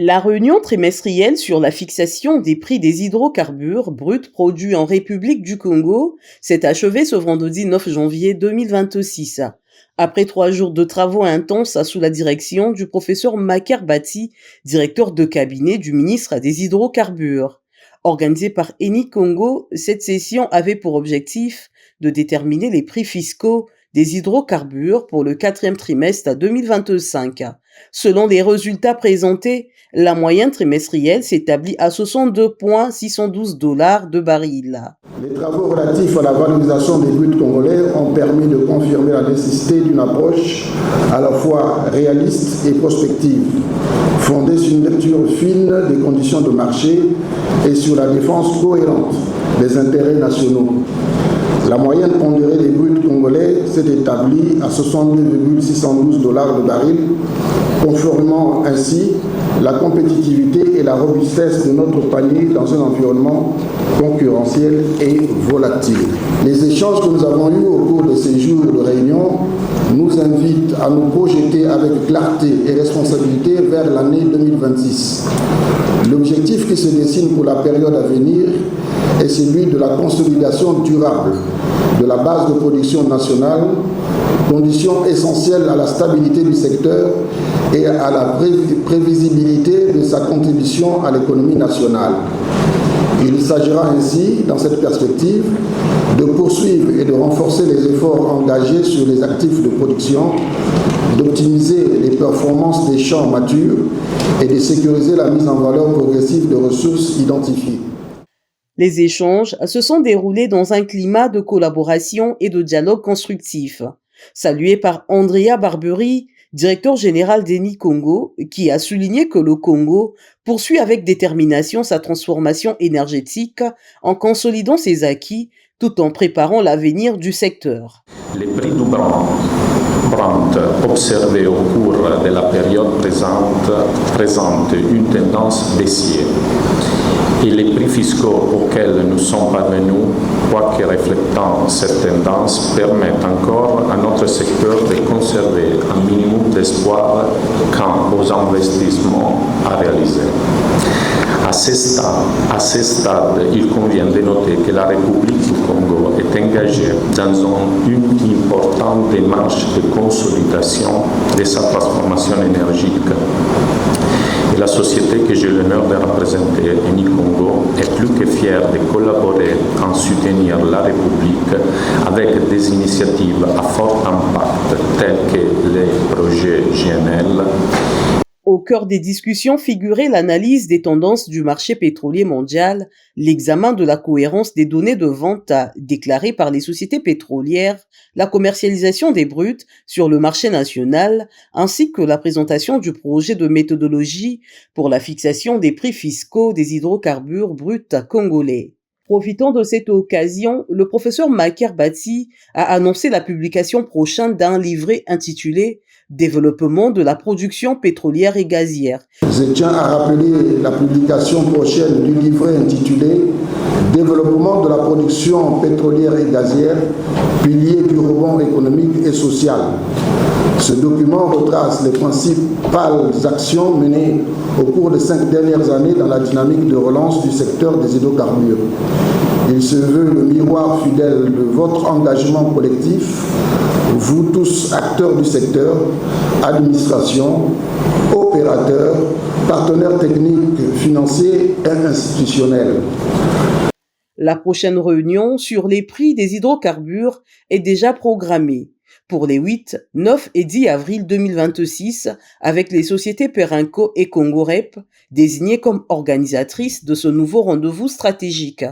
La réunion trimestrielle sur la fixation des prix des hydrocarbures bruts produits en République du Congo s'est achevée ce vendredi 9 janvier 2026. Après 3 jours de travaux intenses sous la direction du professeur Maker Bati, directeur de cabinet du ministre des Hydrocarbures. Organisée par Eni Congo, cette session avait pour objectif de déterminer les prix fiscaux des hydrocarbures pour le quatrième trimestre 2025. Selon les résultats présentés, la moyenne trimestrielle s'établit à 62,612 dollars de baril. Les travaux relatifs à la valorisation des bruts congolais ont permis de confirmer la nécessité d'une approche à la fois réaliste et prospective, fondée sur une lecture fine des conditions de marché et sur la défense cohérente des intérêts nationaux. La moyenne pondérée des bruts congolais s'est établie à 62,612 dollars de baril, conformant ainsi la compétitivité et la robustesse de notre panier dans un environnement concurrentiel et volatile. Les échanges que nous avons eus au cours de ces jours de réunion nous invitent à nous projeter avec clarté et responsabilité vers l'année 2026. L'objectif qui se dessine pour la période à venir est celui de la consolidation durable de la base de production nationale, condition essentielle à la stabilité du secteur et à la prévisibilité de sa contribution à l'économie nationale. Il s'agira ainsi, dans cette perspective, de poursuivre et de renforcer les efforts engagés sur les actifs de production, d'optimiser les performances des champs matures et de sécuriser la mise en valeur progressive de ressources identifiées. Les échanges se sont déroulés dans un climat de collaboration et de dialogue constructif. Salué par Andrea Barbery, directeur général d'Eni Congo, qui a souligné que le Congo poursuit avec détermination sa transformation énergétique en consolidant ses acquis tout en préparant l'avenir du secteur. Les prix du Brent observés au cours de la période présente présentent une tendance baissière. Et les prix fiscaux auxquels nous sommes parvenus, quoique reflétant cette tendance, permettent encore à notre secteur de conserver un minimum d'espoir quant aux investissements à réaliser. À ce stade, il convient de noter que la République du Congo est engagée dans une importante démarche de consolidation de sa transformation énergétique. Et la société que j'ai l'honneur de représenter, Eni Congo, est plus que fière de collaborer en soutenir la République avec des initiatives à fort impact telles que les projets GNL. Au cœur des discussions figurait l'analyse des tendances du marché pétrolier mondial, l'examen de la cohérence des données de vente déclarées par les sociétés pétrolières, la commercialisation des bruts sur le marché national, ainsi que la présentation du projet de méthodologie pour la fixation des prix fiscaux des hydrocarbures bruts congolais. Profitant de cette occasion, le professeur Maker Bati a annoncé la publication prochaine d'un livret intitulé Développement de la production pétrolière et gazière. Je tiens à rappeler la publication prochaine du livret intitulé Développement de la production pétrolière et gazière, pilier du rebond économique et social. Ce document retrace les principales actions menées au cours des 5 dernières années dans la dynamique de relance du secteur des hydrocarbures. Il se veut le miroir fidèle de votre engagement collectif, vous tous acteurs du secteur, administration, opérateurs, partenaires techniques, financiers et institutionnels. La prochaine réunion sur les prix des hydrocarbures est déjà programmée pour les 8, 9 et 10 avril 2026 avec les sociétés Perenco et Congo Rep désignées comme organisatrices de ce nouveau rendez-vous stratégique.